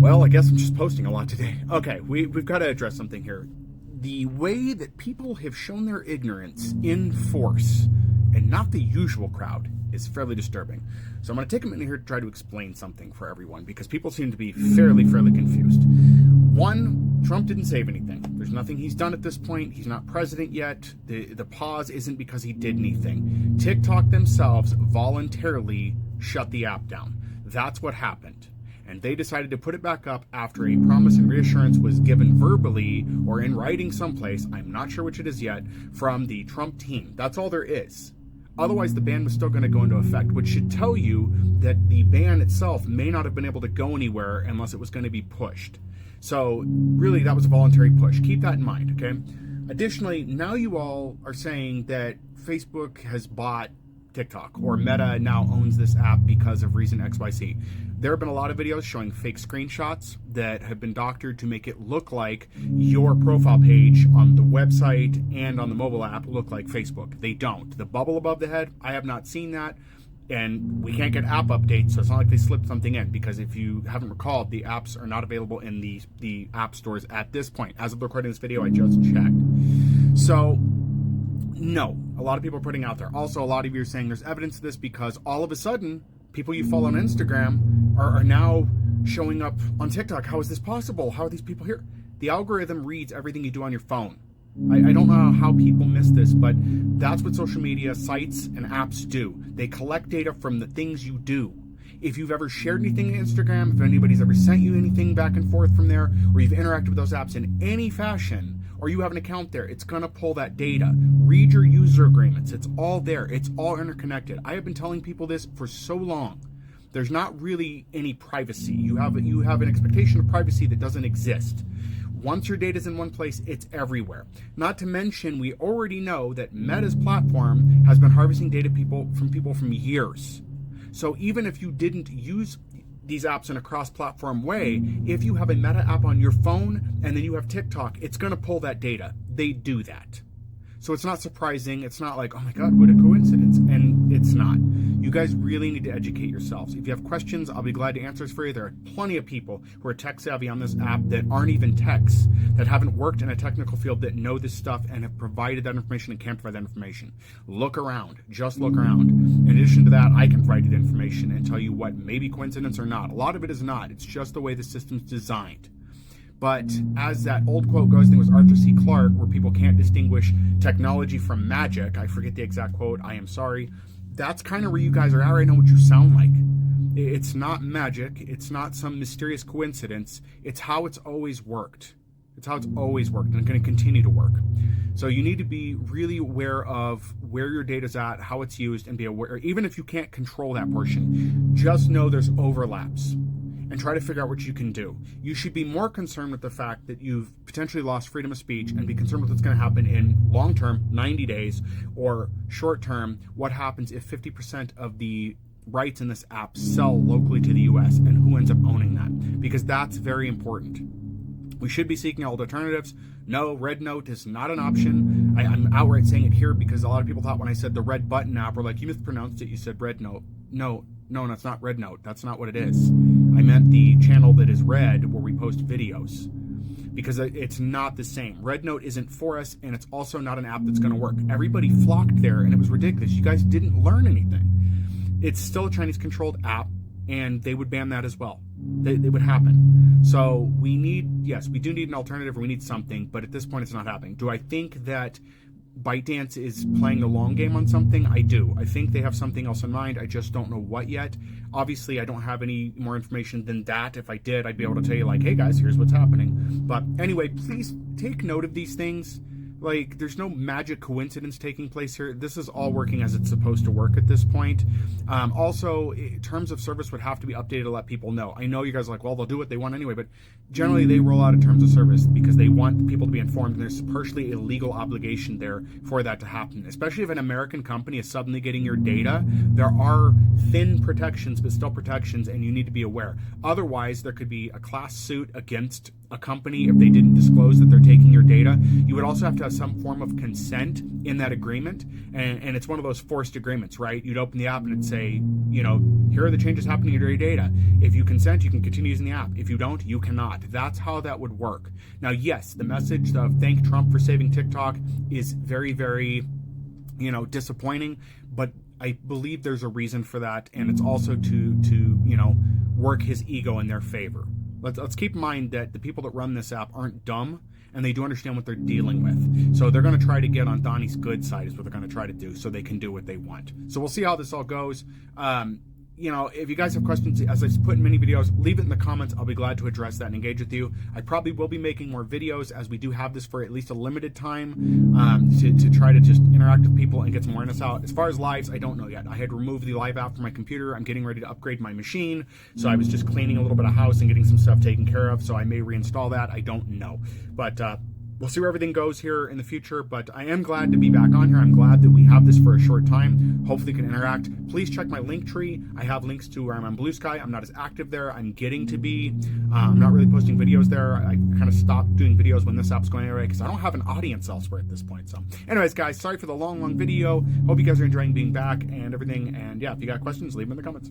Well, I guess I'm just posting a lot today. Okay, we've got to address something here. The way that people have shown their ignorance in force, and not the usual crowd, is fairly disturbing. So I'm going to take a minute here to try to explain something for everyone, because people seem to be fairly confused. One, Trump didn't save anything. There's nothing he's done at this point. He's not president yet. The pause isn't because he did anything. TikTok themselves voluntarily shut the app down. That's what happened. And they decided to put it back up after a promise and reassurance was given verbally or in writing someplace, I'm not sure which it is yet, from the Trump team. That's all there is. Otherwise, the ban was still going to go into effect, which should tell you that the ban itself may not have been able to go anywhere unless it was going to be pushed. So really, that was a voluntary push. Keep that in mind, okay? Additionally, now you all are saying that Facebook has bought TikTok, or Meta now owns this app because of reason XYZ. There have been a lot of videos showing fake screenshots that have been doctored to make it look like your profile page on the website and on the mobile app look like Facebook. They don't. The bubble above the head, I have not seen that, and we can't get app updates, so it's not like they slipped something in, because if you haven't recalled, the apps are not available in the app stores at this point. As of recording this video, I just checked. So, no, a lot of people are putting out there. Also, a lot of you are saying there's evidence of this because all of a sudden, people you follow on Instagram are now showing up on TikTok. How is this possible? How are these people here? The algorithm reads everything you do on your phone. I don't know how people miss this, but that's what social media sites and apps do. They collect data from the things you do. If you've ever shared anything on Instagram, if anybody's ever sent you anything back and forth from there, or you've interacted with those apps in any fashion, or you have an account there, it's going to pull that data. Read your user agreements. It's all there. It's all interconnected. I have been telling people this for so long. There's not really any privacy. You have an expectation of privacy that doesn't exist. Once your data's in one place, it's everywhere. Not to mention, we already know that Meta's platform has been harvesting data from people from years. So even if you didn't use these apps in a cross-platform way, if you have a Meta app on your phone and then you have TikTok, it's going to pull that data. They do that. So it's not surprising. It's not like, oh my God, what a coincidence. And it's not. You guys really need to educate yourselves. If you have questions, I'll be glad to answer for you. There are plenty of people who are tech savvy on this app that aren't even techs, that haven't worked in a technical field, that know this stuff and have provided that information and can provide that information. Look around. Just look around. In addition to that, I can provide you the information and tell you what may be coincidence or not. A lot of it is not. It's just the way the system's designed. But as that old quote goes, I think it was Arthur C. Clarke, where people can't distinguish technology from magic. I forget the exact quote. I am sorry. That's kind of where you guys are at right now, what you sound like. It's not magic. It's not some mysterious coincidence. It's how it's always worked. It's how it's always worked, and it's going to continue to work. So you need to be really aware of where your data's at, how it's used, and be aware. Even if you can't control that portion, just know there's overlaps. And try to figure out what you can do. You should be more concerned with the fact that you've potentially lost freedom of speech, and be concerned with what's going to happen in long term, 90 days, or short term, what happens if 50% of the rights in this app sell locally to the US, and who ends up owning that. Because that's very important. We should be seeking out alternatives. No, Red Note is not an option. I'm outright saying it here because a lot of people thought when I said the Red Button app, were like, you mispronounced it, you said Red Note. No, that's not Red Note. That's not what it is. I meant the channel that is red where we post videos, because it's not the same. Red Note isn't for us, and it's also not an app that's going to work. Everybody flocked there, and it was ridiculous. You guys didn't learn anything. It's still a Chinese-controlled app, and they would ban that as well. It would happen. So we do need an alternative, or we need something, but at this point it's not happening. Do I think that ByteDance is playing the long game on something? I do. I think they have something else in mind. I just don't know what yet. Obviously, I don't have any more information than that. If I did, I'd be able to tell you, like, hey guys, here's what's happening. But anyway, please take note of these things. Like, there's no magic coincidence taking place here. This is all working as it's supposed to work at this point. Also, terms of service would have to be updated to let people know. I know you guys are like, well, they'll do what they want anyway, but generally they roll out a terms of service because they want people to be informed, and there's partially a legal obligation there for that to happen. Especially if an American company is suddenly getting your data, there are thin protections, but still protections, and you need to be aware. Otherwise, there could be a class suit against a company if they didn't disclose that they're taking your data. You would also have to have some form of consent in that agreement, and it's one of those forced agreements, right? You'd open the app and it'd say, you know, here are the changes happening to your data. If you consent, you can continue using the app. If you don't, you cannot. That's how that would work. Now, yes, the message of thank Trump for saving TikTok is very, very, you know, disappointing, but I believe there's a reason for that, and it's also to you know, work his ego in their favor. Let's keep in mind that the people that run this app aren't dumb, and they do understand what they're dealing with. So they're going to try to get on Donnie's good side is what they're going to try to do, so they can do what they want. So we'll see how this all goes. You know, if you guys have questions, as I put in many videos, leave it in the comments. I'll be glad to address that and engage with you. I probably will be making more videos, as we do have this for at least a limited time, to try to just interact with people and get some awareness out. As far as lives, I don't know yet. I had removed the live app from my computer. I'm getting ready to upgrade my machine, so I was just cleaning a little bit of house and getting some stuff taken care of, so I may reinstall that. I don't know. But we'll see where everything goes here in the future, but I am glad to be back on here. I'm glad that we have this for a short time. Hopefully can interact. Please check my link tree. I have links to where I'm on Blue Sky. I'm not as active there. I'm getting to be. I'm not really posting videos there. I kind of stopped doing videos when this app's going away because I don't have an audience elsewhere at this point. So anyways, guys, sorry for the long video. Hope you guys are enjoying being back and everything. And yeah, if you got questions, leave them in the comments.